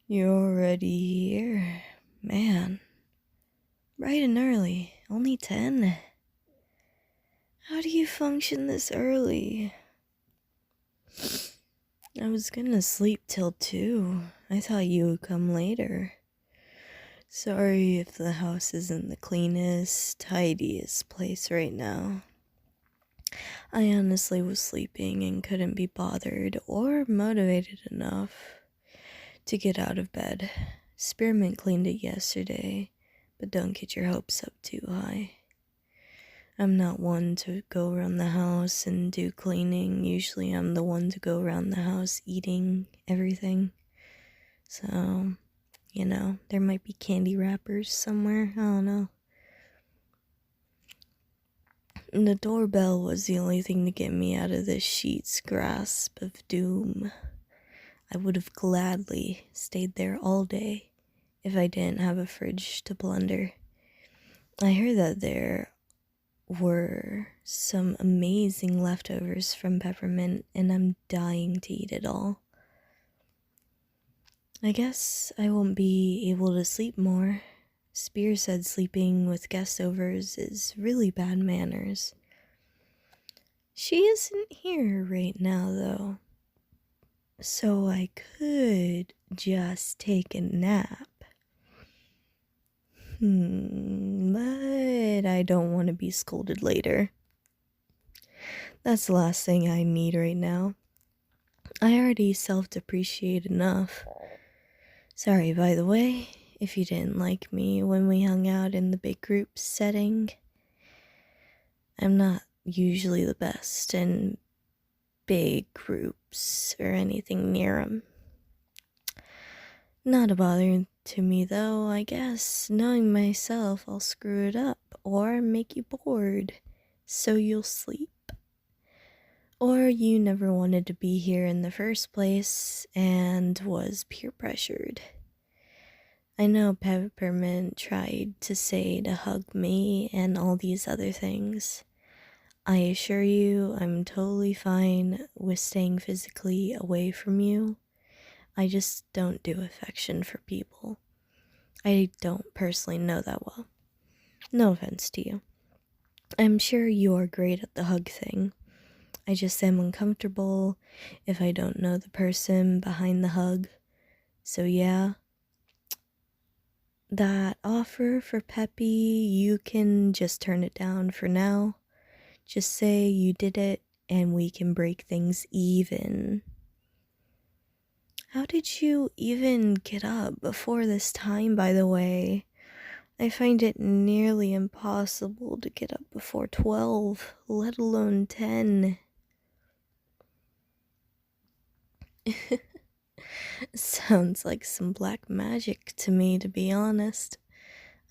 You're already here. Man. Bright and early. Only 10. How do you function this early? I was gonna sleep till 2. I thought you would come later. Sorry if the house isn't the cleanest, tidiest place right now. I honestly was sleeping and couldn't be bothered or motivated enough to get out of bed. Spearmint cleaned it yesterday, but don't get your hopes up too high. I'm not one to go around the house and do cleaning. Usually I'm the one to go around the house eating everything. So, there might be candy wrappers somewhere. I don't know. And the doorbell was the only thing to get me out of this sheet's grasp of doom. I would have gladly stayed there all day if I didn't have a fridge to plunder. I heard that there were some amazing leftovers from peppermint, and I'm dying to eat it all. I guess I won't be able to sleep more. Spear said sleeping with guestovers is really bad manners. She isn't here right now, though, so I could just take a nap. But I don't want to be scolded later. That's the last thing I need right now. I already self-depreciate enough. Sorry, by the way, if you didn't like me when we hung out in the big group setting. I'm not usually the best in big groups or anything near them. Not a bother to me though, I guess. Knowing myself, I'll screw it up or make you bored, so you'll sleep. Or you never wanted to be here in the first place and was peer pressured. I know Peppermint tried to say to hug me and all these other things. I assure you, I'm totally fine with staying physically away from you. I just don't do affection for people. I don't personally know that well. No offense to you. I'm sure you're great at the hug thing. I just am uncomfortable if I don't know the person behind the hug. So yeah, that offer for Peppy, you can just turn it down for now. Just say you did it and we can break things even. How did you even get up before this time, by the way? I find it nearly impossible to get up before 12, let alone 10. Sounds like some black magic to me, to be honest.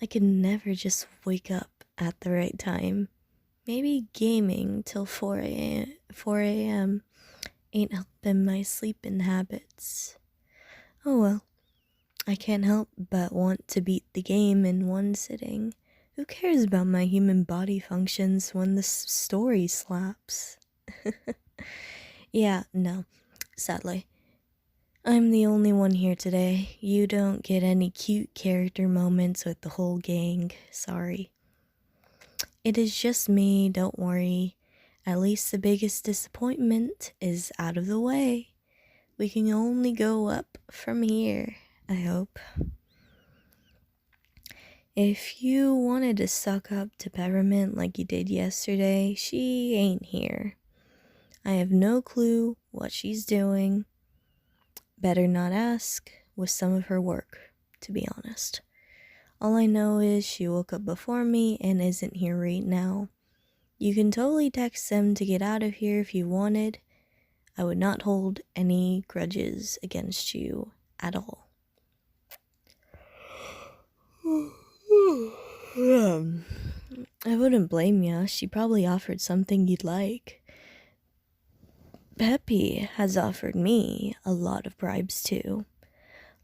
I could never just wake up at the right time. Maybe gaming till 4 a.m. ain't helping my sleeping habits. Oh well, I can't help but want to beat the game in one sitting. Who cares about my human body functions when the story slaps? Yeah, no, sadly. I'm the only one here today. You don't get any cute character moments with the whole gang, sorry. It is just me, don't worry. At least the biggest disappointment is out of the way. We can only go up from here, I hope. If you wanted to suck up to Peppermint like you did yesterday, she ain't here. I have no clue what she's doing. Better not ask with some of her work, to be honest. All I know is she woke up before me and isn't here right now. You can totally text them to get out of here if you wanted. I would not hold any grudges against you at all. I wouldn't blame ya. She probably offered something you'd like. Peppy has offered me a lot of bribes too.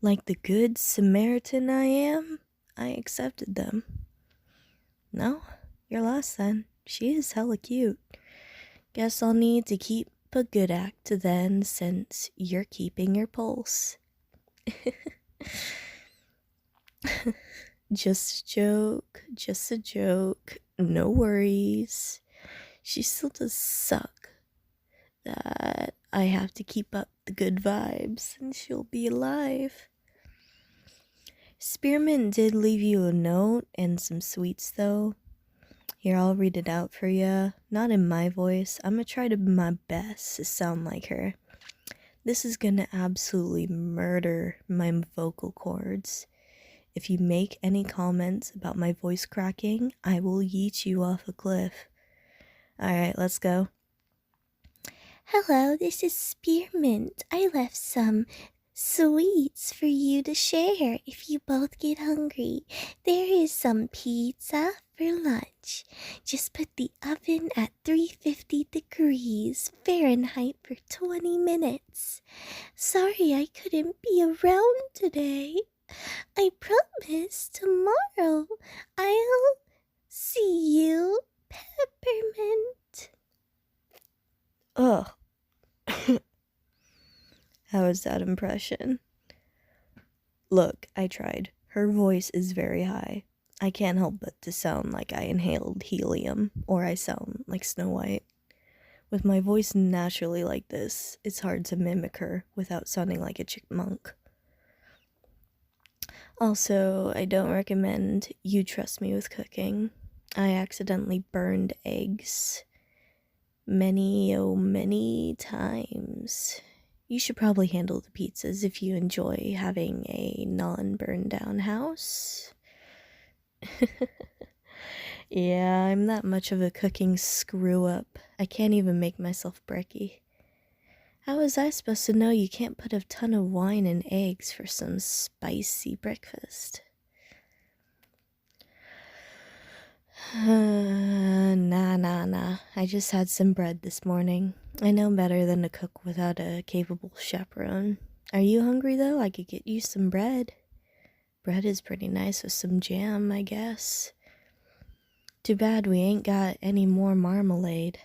Like the good Samaritan I am, I accepted them. No, you're lost then. She is hella cute. Guess I'll need to keep a good act then, since you're keeping your pulse. Just a joke, no worries. She still does suck that I have to keep up the good vibes and she'll be alive. Spearmint did leave you a note and some sweets though. Here, I'll read it out for you. Not in my voice. I'm gonna try to my best to sound like her. This is gonna absolutely murder my vocal cords. If you make any comments about my voice cracking, I will yeet you off a cliff. Alright, let's go. Hello, this is Spearmint. I left some sweets for you to share if you both get hungry. There is some pizza for lunch. Just put the oven at 350 degrees Fahrenheit for 20 minutes. Sorry I couldn't be around today. I promise tomorrow I'll see you, Peppermint. Ugh. How was that impression? Look, I tried. Her voice is very high. I can't help but to sound like I inhaled helium, or I sound like Snow White. With my voice naturally like this, it's hard to mimic her without sounding like a chipmunk. Also, I don't recommend you trust me with cooking. I accidentally burned eggs many times. You should probably handle the pizzas if you enjoy having a non-burned down house. Yeah, I'm that much of a cooking screw up. I can't even make myself brekkie. How was I supposed to know you can't put a ton of wine and eggs for some spicy breakfast? Nah. I just had some bread this morning. I know better than to cook without a capable chaperone. Are you hungry though? I could get you some bread. Bread is pretty nice with some jam, I guess. Too bad we ain't got any more marmalade.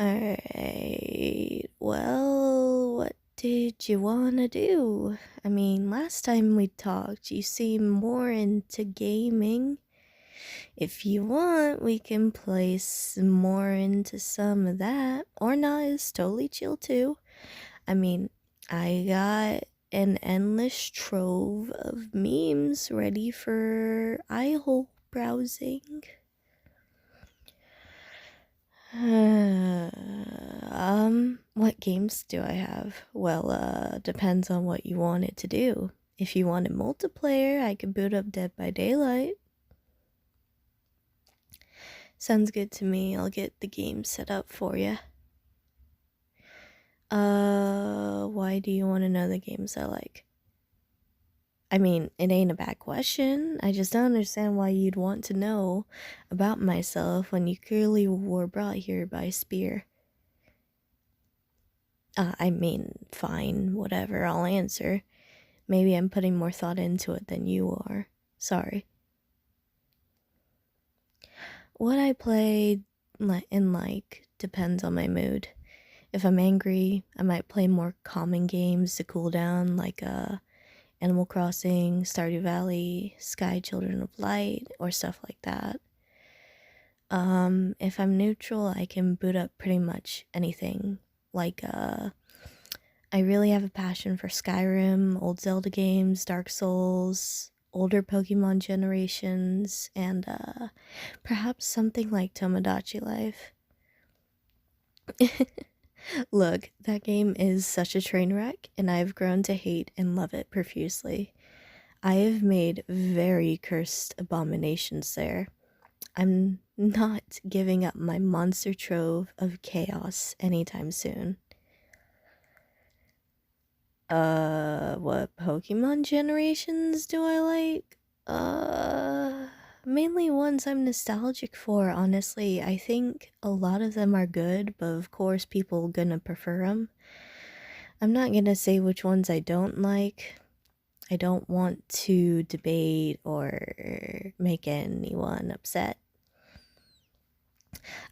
Alright, well, what did you wanna do? I mean, last time we talked, you seemed more into gaming. If you want, we can play some more into some of that. Or not, it's totally chill too. I mean, I got an endless trove of memes ready for eye-hole browsing. What games do I have? Well, depends on what you want it to do. If you wanted multiplayer, I could boot up Dead by Daylight. Sounds good to me. I'll get the game set up for you. Why do you want to know the games I like? I mean, it ain't a bad question. I just don't understand why you'd want to know about myself when you clearly were brought here by Spear. I mean, fine, whatever, I'll answer. Maybe I'm putting more thought into it than you are. Sorry. What I play and like depends on my mood. If I'm angry, I might play more calming games to cool down, like Animal Crossing, Stardew Valley, Sky Children of Light, or stuff like that. If I'm neutral, I can boot up pretty much anything. Like, I really have a passion for Skyrim, old Zelda games, Dark Souls, older Pokemon generations, and, perhaps something like Tomodachi Life. Look, that game is such a train wreck, and I've grown to hate and love it profusely. I have made very cursed abominations there. I'm not giving up my monster trove of chaos anytime soon. What Pokemon generations do I like? Mainly ones I'm nostalgic for, honestly. I think a lot of them are good, but of course people gonna prefer them. I'm not gonna say which ones I don't like. I don't want to debate or make anyone upset.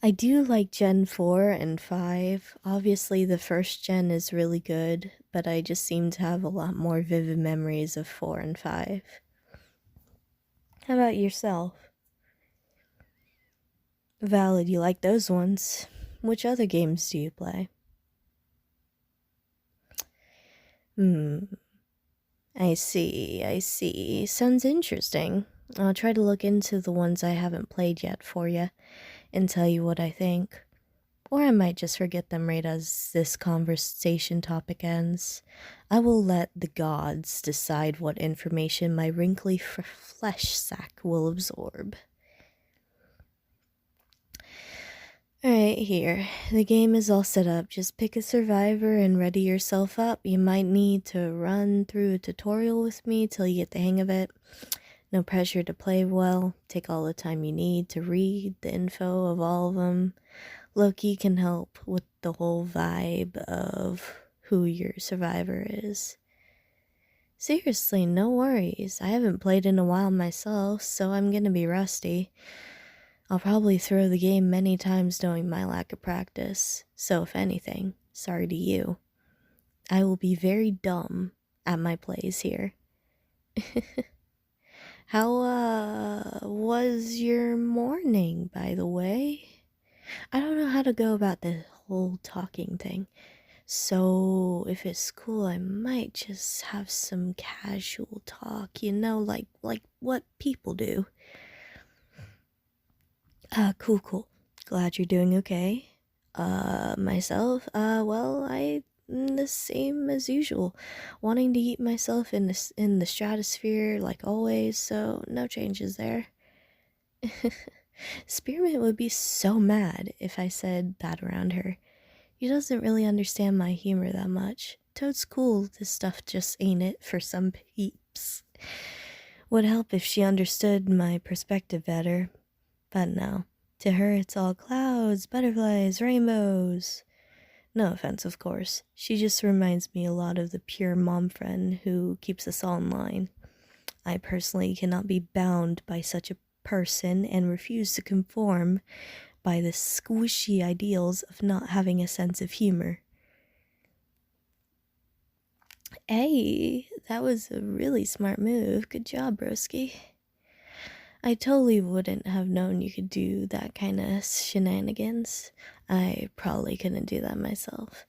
I do like Gen 4 and 5. Obviously the first gen is really good, but I just seem to have a lot more vivid memories of 4 and 5. How about yourself? Valid, you like those ones. Which other games do you play? I see. Sounds interesting. I'll try to look into the ones I haven't played yet for you and tell you what I think. Or I might just forget them right as this conversation topic ends. I will let the gods decide what information my wrinkly flesh sack will absorb. Alright, here. The game is all set up. Just pick a survivor and ready yourself up. You might need to run through a tutorial with me till you get the hang of it. No pressure to play well. Take all the time you need to read the info of all of them. Loki can help with the whole vibe of who your survivor is. Seriously, no worries. I haven't played in a while myself, so I'm gonna be rusty. I'll probably throw the game many times knowing my lack of practice, so if anything, sorry to you. I will be very dumb at my plays here. How, was your morning, by the way? I don't know how to go about the whole talking thing, so if it's cool, I might just have some casual talk, you know, like what people do. Cool. Glad you're doing okay. Myself, well, I'm the same as usual. Wanting to eat myself in the stratosphere like always, so no changes there. Spearmint would be so mad if I said that around her. He doesn't really understand my humor that much. Toad's cool, this stuff just ain't it for some peeps. Would help if she understood my perspective better. But no, to her it's all clouds, butterflies, rainbows. No offense, of course. She just reminds me a lot of the pure mom friend who keeps us all in line. I personally cannot be bound by such a person and refuse to conform by the squishy ideals of not having a sense of humor. Hey, that was a really smart move. Good job, broski. I totally wouldn't have known you could do that kind of shenanigans. I probably couldn't do that myself.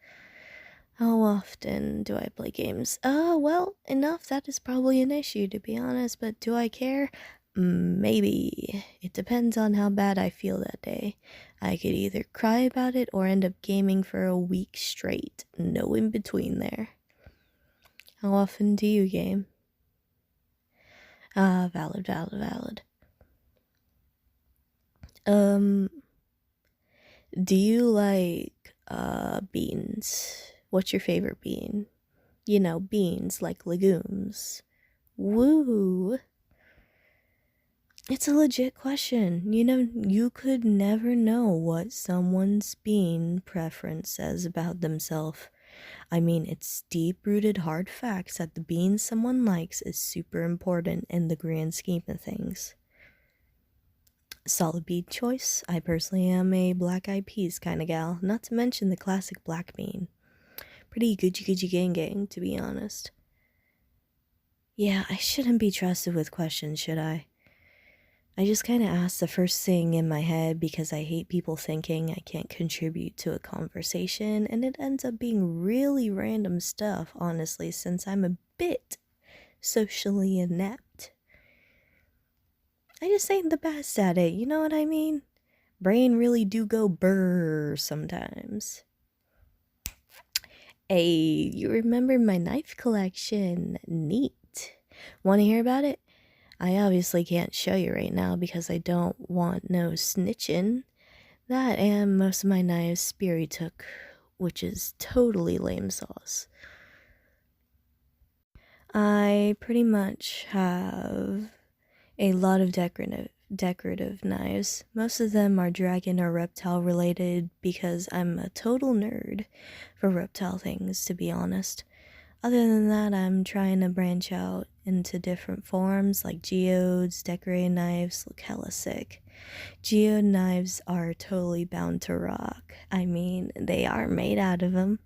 How often do I play games? Well, enough. That is probably an issue, to be honest, but do I care? Maybe. It depends on how bad I feel that day. I could either cry about it or end up gaming for a week straight. No in between there. How often do you game? Valid. Do you like, beans? What's your favorite bean? You know, beans like legumes. Woo! It's a legit question. You know, you could never know what someone's bean preference says about themselves. I mean, it's deep-rooted hard facts that the bean someone likes is super important in the grand scheme of things. Solid bean choice. I personally am a black-eyed peas kind of gal, not to mention the classic black bean. Pretty Gucci gang, to be honest. Yeah, I shouldn't be trusted with questions, should I? I just kind of ask the first thing in my head because I hate people thinking I can't contribute to a conversation, and it ends up being really random stuff, honestly, since I'm a bit socially inept. I just ain't the best at it, you know what I mean? Brain really do go brrr sometimes. Hey, you remember my knife collection? Neat. Want to hear about it? I obviously can't show you right now because I don't want no snitching. That and most of my knives Speary took, which is totally lame sauce. I pretty much have a lot of decorative knives. Most of them are dragon or reptile related because I'm a total nerd for reptile things, to be honest. Other than that, I'm trying to branch out into different forms like geodes, decorated knives look hella sick. Geode knives are totally bound to rock. I mean, they are made out of them.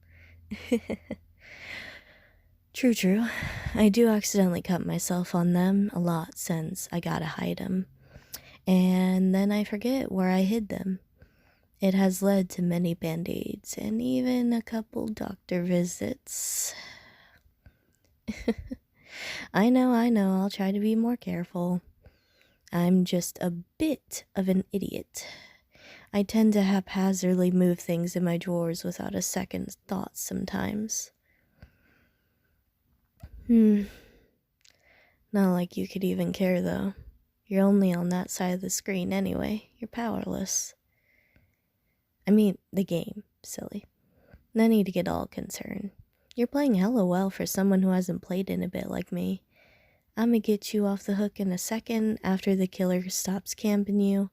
True, true. I do accidentally cut myself on them a lot since I gotta hide them. And then I forget where I hid them. It has led to many band-aids and even a couple doctor visits. I know, I'll try to be more careful. I'm just a bit of an idiot. I tend to haphazardly move things in my drawers without a second's thought sometimes. Not like you could even care, though. You're only on that side of the screen anyway. You're powerless. I mean, the game, silly. No need to get all concerned. You're playing hella well for someone who hasn't played in a bit like me. I'ma get you off the hook in a second after the killer stops camping you.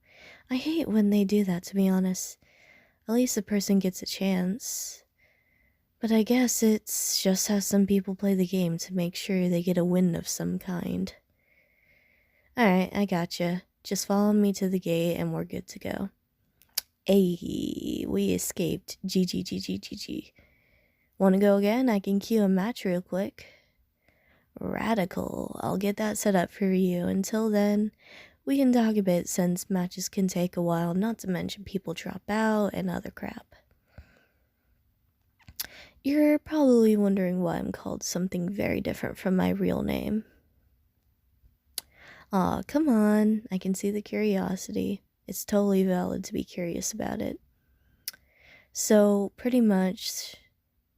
I hate when they do that, to be honest. At least the person gets a chance. But I guess it's just how some people play the game to make sure they get a win of some kind. Alright, I gotcha. Just follow me to the gate and we're good to go. Ayy, we escaped. GG. Wanna go again? I can queue a match real quick. Radical. I'll get that set up for you. Until then, we can talk a bit since matches can take a while, not to mention people drop out and other crap. You're probably wondering why I'm called something very different from my real name. Aw, come on. I can see the curiosity. It's totally valid to be curious about it. So, pretty much,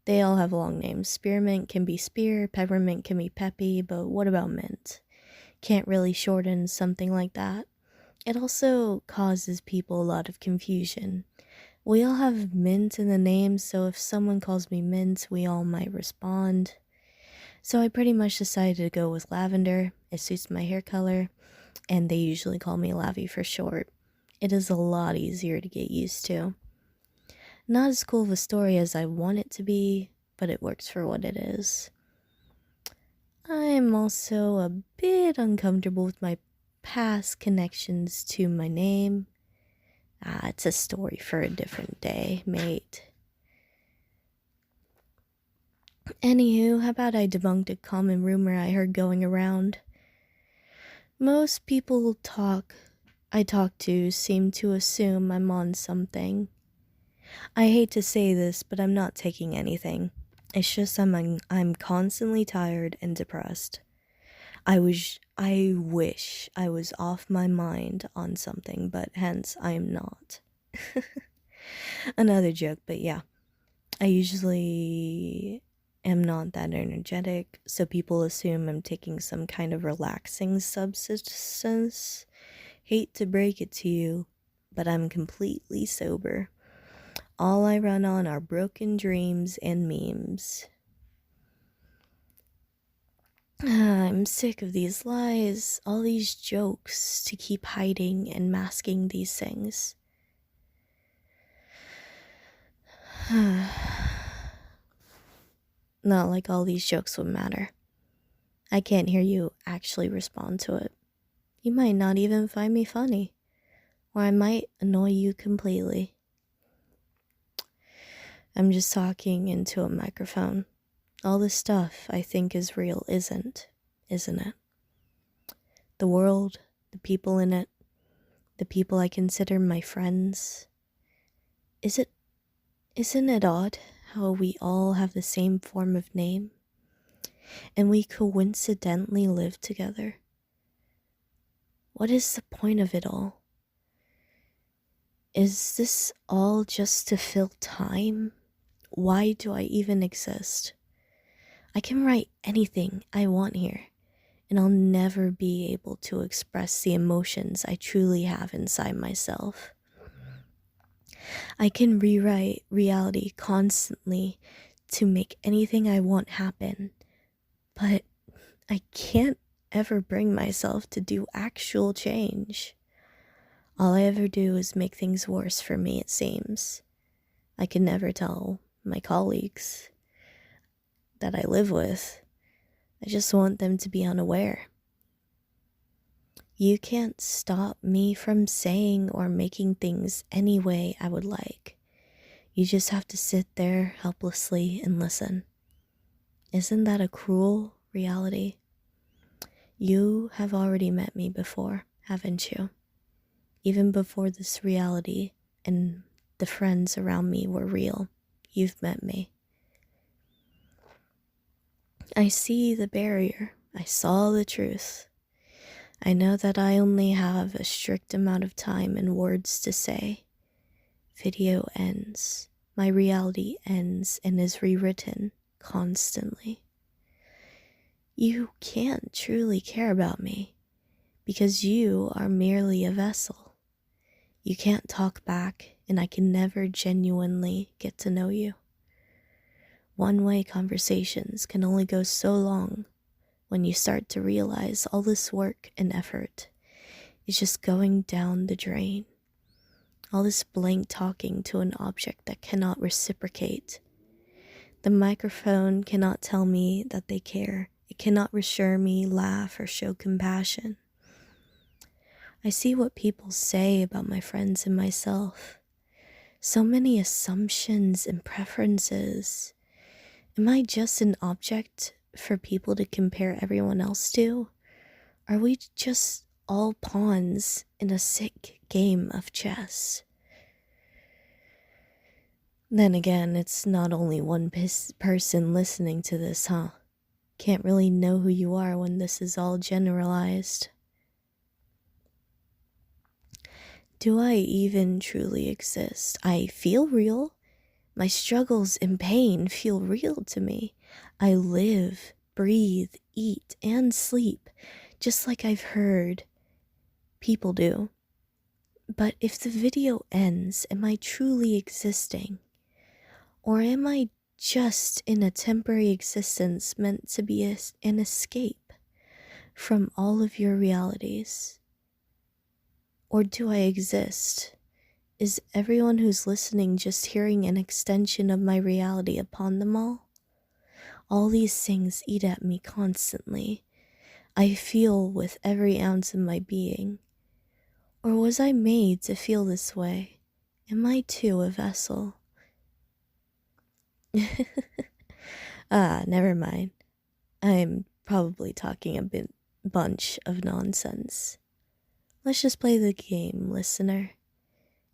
they all have long names. Spearmint can be spear, peppermint can be peppy, but what about mint? Can't really shorten something like that. It also causes people a lot of confusion. We all have mint in the name, so if someone calls me Mint, we all might respond. So I pretty much decided to go with lavender. It suits my hair color, and they usually call me Lavy for short. It is a lot easier to get used to. Not as cool of a story as I want it to be, but it works for what it is. I'm also a bit uncomfortable with my past connections to my name. It's a story for a different day, mate. Anywho, how about I debunked a common rumor I heard going around? Most people I talk to seem to assume I'm on something. I hate to say this, but I'm not taking anything. It's just I'm constantly tired and depressed. I wish I was off my mind on something, but hence I am not. Another joke, but yeah. I usually am not that energetic, so people assume I'm taking some kind of relaxing substance. Hate to break it to you, but I'm completely sober. All I run on are broken dreams and memes. I'm sick of these lies, all these jokes to keep hiding and masking these things. Not like all these jokes would matter. I can't hear you actually respond to it. You might not even find me funny, or I might annoy you completely. I'm just talking into a microphone. All this stuff I think is real isn't it? The world, the people in it, the people I consider my friends. Isn't it odd how we all have the same form of name, and we coincidentally live together? What is the point of it all? Is this all just to fill time? Why do I even exist? I can write anything I want here, and I'll never be able to express the emotions I truly have inside myself. I can rewrite reality constantly to make anything I want happen, but I can't ever bring myself to do actual change. All I ever do is make things worse for me, it seems. I can never tell my colleagues that I live with. I just want them to be unaware. You can't stop me from saying or making things any way I would like. You just have to sit there helplessly and listen. Isn't that a cruel reality? You have already met me before, haven't you? Even before this reality and the friends around me were real, you've met me. I see the barrier. I saw the truth. I know that I only have a strict amount of time and words to say. Video ends. My reality ends and is rewritten constantly. You can't truly care about me because you are merely a vessel. You can't talk back, and I can never genuinely get to know you. One-way conversations can only go so long when you start to realize all this work and effort is just going down the drain. All this blank talking to an object that cannot reciprocate. The microphone cannot tell me that they care. It cannot reassure me, laugh, or show compassion. I see what people say about my friends and myself. So many assumptions and preferences. Am I just an object for people to compare everyone else to? Are we just all pawns in a sick game of chess? Then again, it's not only one person listening to this, huh? Can't really know who you are when this is all generalized. Do I even truly exist? I feel real. My struggles and pain feel real to me. I live, breathe, eat, and sleep, just like I've heard people do. But if the video ends, am I truly existing? Or am I just in a temporary existence meant to be an escape from all of your realities? Or do I exist? Is everyone who's listening just hearing an extension of my reality upon them all? All these things eat at me constantly. I feel with every ounce of my being. Or was I made to feel this way? Am I too a vessel? Never mind. I'm probably talking a bunch of nonsense. Let's just play the game, listener,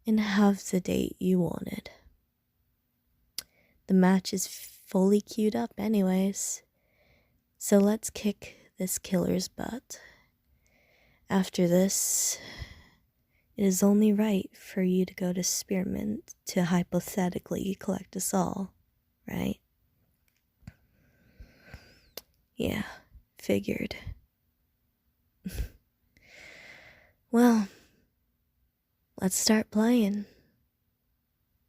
and have the date you wanted. The match is fully queued up anyways, so let's kick this killer's butt. After this, it is only right for you to go to Spearmint to hypothetically collect us all, right? Yeah, figured. Well, let's start playing.